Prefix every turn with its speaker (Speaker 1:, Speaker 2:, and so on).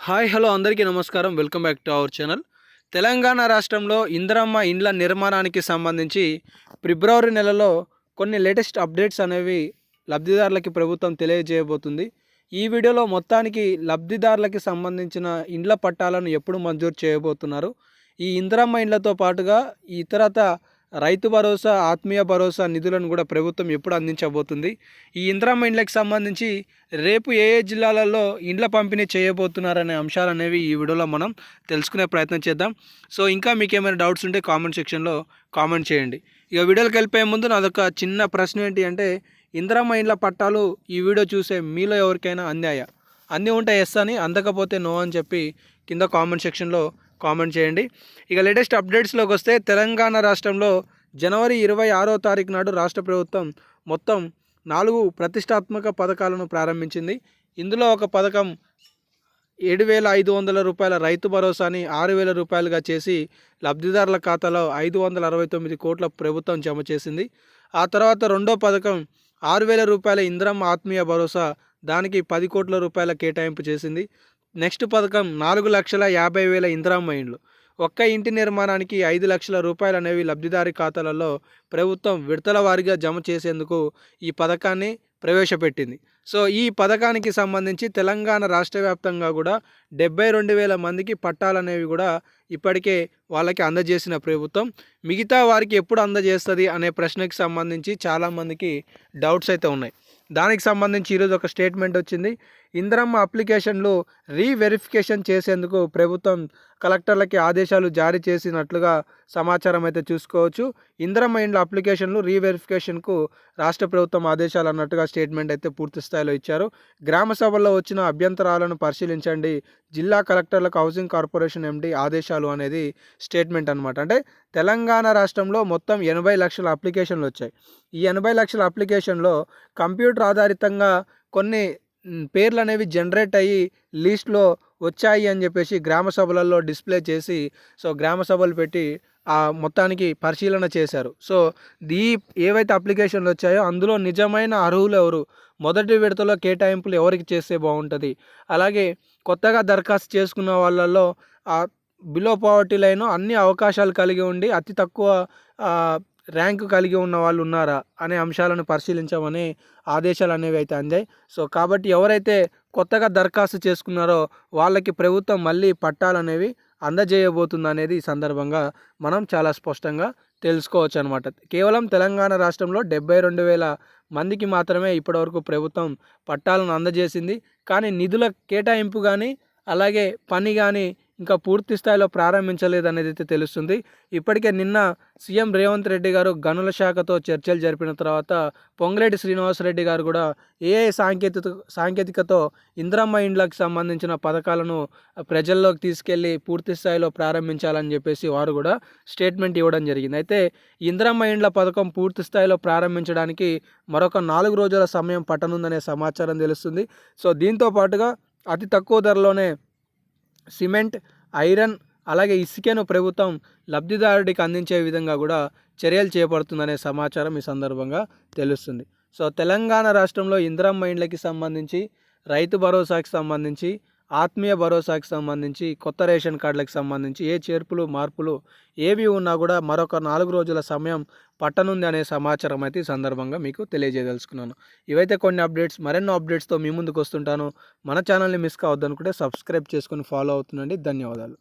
Speaker 1: Hi hello అందరికీ నమస్కారం. Welcome back to our channel. Telangana రాష్ట్రంలో ఇందిరమ్మ ఇండ్ల నిర్మాణానికి సంబంధించి ఫిబ్రవరి నెలలో కొన్ని లేటెస్ట్ అప్డేట్స్ అనేవి లబ్ధిదారులకి ప్రభుత్వం తెలియజేయబోతుంది. ఈ వీడియోలో మొత్తానికి లబ్ధిదారులకి సంబంధించిన ఇండ్ల పట్టాలను ఎప్పుడు మంజూరు చేయబోతున్నారు, ఈ ఇందిరమ్మ ఇండ్లతో పాటుగా ఇతరత రైతు భరోసా, ఆత్మీయ భరోసా నిధులను కూడా ప్రభుత్వం ఎప్పుడు అందించబోతుంది, ఈ ఇందిరమ్మ ఇండ్లకు సంబంధించి రేపు ఏ ఏ జిల్లాలలో ఇండ్ల పంపిణీ చేయబోతున్నారనే అంశాలు అనేవి ఈ వీడియోలో మనం తెలుసుకునే ప్రయత్నం చేద్దాం. సో ఇంకా మీకు ఏమైనా డౌట్స్ ఉంటే కామెంట్ సెక్షన్లో కామెంట్ చేయండి. ఇక వీడియోకి వెళ్ళిపోయే ముందు నాదొక చిన్న ప్రశ్న ఏంటి అంటే, ఇందిరమ్మ ఇండ్ల పట్టాలు ఈ వీడియో చూసే మీలో ఎవరికైనా అంది ఉంటే ఎస్ అని, అందకపోతే నో అని చెప్పి కింద కామెంట్ సెక్షన్లో కామెంట్ చేయండి. ఇక లేటెస్ట్ అప్డేట్స్లోకి వస్తే, తెలంగాణ రాష్ట్రంలో జనవరి 26వ తారీఖు నాడు రాష్ట్ర ప్రభుత్వం మొత్తం 4 ప్రతిష్టాత్మక పథకాలను ప్రారంభించింది. ఇందులో ఒక పథకం 7,500 రూపాయల రైతు భరోసాని 6,000 రూపాయలుగా చేసి లబ్ధిదారుల ఖాతాలో 569 కోట్ల ప్రభుత్వం జమ చేసింది. ఆ తర్వాత రెండో పథకం 6,000 రూపాయల ఇందిరమ్మ ఆత్మీయ భరోసా, దానికి 10 కోట్ల రూపాయల కేటాయింపు చేసింది. నెక్స్ట్ పథకం 4,50,000 ఇందిరమ్మ ఇండ్లు, ఒక్క ఇంటి నిర్మాణానికి 5 లక్షల రూపాయలు అనేవి లబ్ధిదారి ఖాతాలలో ప్రభుత్వం విడతల వారీగా జమ చేసేందుకు ఈ పథకాన్ని ప్రవేశపెట్టింది. సో ఈ పథకానికి సంబంధించి తెలంగాణ రాష్ట్ర వ్యాప్తంగా కూడా 72,000 మందికి పట్టాలనేవి కూడా ఇప్పటికే వాళ్ళకి అందజేసిన ప్రభుత్వం. మిగతా వారికి ఎప్పుడు అందజేస్తుంది అనే ప్రశ్నకి సంబంధించి చాలామందికి డౌట్స్ అయితే ఉన్నాయి. దానికి సంబంధించి ఈరోజు ఒక స్టేట్మెంట్ వచ్చింది. ఇందిరమ్మ అప్లికేషన్లు రీవెరిఫికేషన్ చేసేందుకు ప్రభుత్వం కలెక్టర్లకి ఆదేశాలు జారీ చేసినట్లుగా సమాచారం అయితే చూసుకోవచ్చు. ఇందిరమ్మ ఇండ్ల అప్లికేషన్లు రీవెరిఫికేషన్కు రాష్ట్ర ప్రభుత్వం ఆదేశాలు అన్నట్టుగా స్టేట్మెంట్ అయితే పూర్తి స్థాయిలో ఇచ్చారు. గ్రామ సభల్లో వచ్చిన అభ్యంతరాలను పరిశీలించండి, జిల్లా కలెక్టర్లకు హౌసింగ్ కార్పొరేషన్ ఎండి ఆదేశాలు అనేది స్టేట్మెంట్ అనమాట. అంటే తెలంగాణ రాష్ట్రంలో మొత్తం 80 లక్షల అప్లికేషన్లు వచ్చాయి. ఈ 80 లక్షల అప్లికేషన్లో కంప్యూటర్ ఆధారితంగా కొన్ని పేర్లు అనేవి జనరేట్ అయ్యి లిస్ట్లో వచ్చాయి అని చెప్పేసి గ్రామ సభలలో డిస్ప్లే చేసి, సో గ్రామ సభలు పెట్టి మొత్తానికి పరిశీలన చేశారు. సో ఏవైతే అప్లికేషన్లు వచ్చాయో అందులో నిజమైన అర్హులు ఎవరు, మొదటి విడతలో కేటాయింపులు ఎవరికి చేస్తే బాగుంటుంది, అలాగే కొత్తగా దరఖాస్తు చేసుకున్న వాళ్ళల్లో బిలో పావర్టీ లైన్ అన్ని అవకాశాలు కలిగి ఉండి అతి తక్కువ ర్యాంకు కలిగి ఉన్న వాళ్ళు ఉన్నారా అనే అంశాలను పరిశీలించమని ఆదేశాలు అనేవి అయితే అందాయి. సో కాబట్టి ఎవరైతే కొత్తగా దరఖాస్తు చేసుకున్నారో వాళ్ళకి ప్రభుత్వం మళ్ళీ పట్టాలనేవి అందజేయబోతుంది అనేది ఈ సందర్భంగా మనం చాలా స్పష్టంగా తెలుసుకోవచ్చు అనమాట. కేవలం తెలంగాణ రాష్ట్రంలో 72,000 మందికి మాత్రమే ఇప్పటివరకు ప్రభుత్వం పట్టాలను అందజేసింది. కానీ నిధుల కేటాయింపు కానీ అలాగే పని కానీ ఇంకా పూర్తి స్థాయిలో ప్రారంభించలేదు అనేది అయితే తెలుస్తుంది. ఇప్పటికే నిన్న సీఎం రేవంత్ రెడ్డి గారు గనుల శాఖతో చర్చలు జరిపిన తర్వాత పొంగులేటి శ్రీనివాసరెడ్డి గారు కూడా ఏ సాంకేతికతో ఇందిరమ్మ ఇండ్లకు సంబంధించిన పథకాలను ప్రజల్లోకి తీసుకెళ్ళి పూర్తి స్థాయిలో ప్రారంభించాలని చెప్పేసి వారు కూడా స్టేట్మెంట్ ఇవ్వడం జరిగింది. అయితే ఇందిరమ్మ ఇండ్ల పథకం పూర్తి స్థాయిలో ప్రారంభించడానికి మరొక 4 రోజుల సమయం పట్టనుందనే సమాచారం తెలుస్తుంది. సో దీంతో పాటుగా అతి తక్కువ ధరలోనే సిమెంట్, ఐరన్ అలాగే ఇసుకను ప్రభుత్వం లబ్ధిదారుడికి అందించే విధంగా కూడా చర్యలు చేపడుతుందనే సమాచారం ఈ సందర్భంగా తెలుస్తుంది. సో తెలంగాణ రాష్ట్రంలో ఇందిరమ్మ ఇండ్లకి సంబంధించి, రైతు భరోసాకి సంబంధించి, ఆత్మీయ భరోసాకి సంబంధించి, కొత్త రేషన్ కార్డులకు సంబంధించి ఏ చేర్పులు మార్పులు ఏవి ఉన్నా కూడా మరొక 4 రోజుల సమయం పట్టనుంది అనే సమాచారం అయితే ఈ సందర్భంగా మీకు తెలియజేయదలుచుకున్నాను. ఇవైతే కొన్ని అప్డేట్స్. మరెన్నో అప్డేట్స్తో మీ ముందుకు వస్తుంటాను. మన ఛానల్ని మిస్ కావద్దనుకుంటే సబ్స్క్రైబ్ చేసుకొని ఫాలో అవుతుండండి. ధన్యవాదాలు.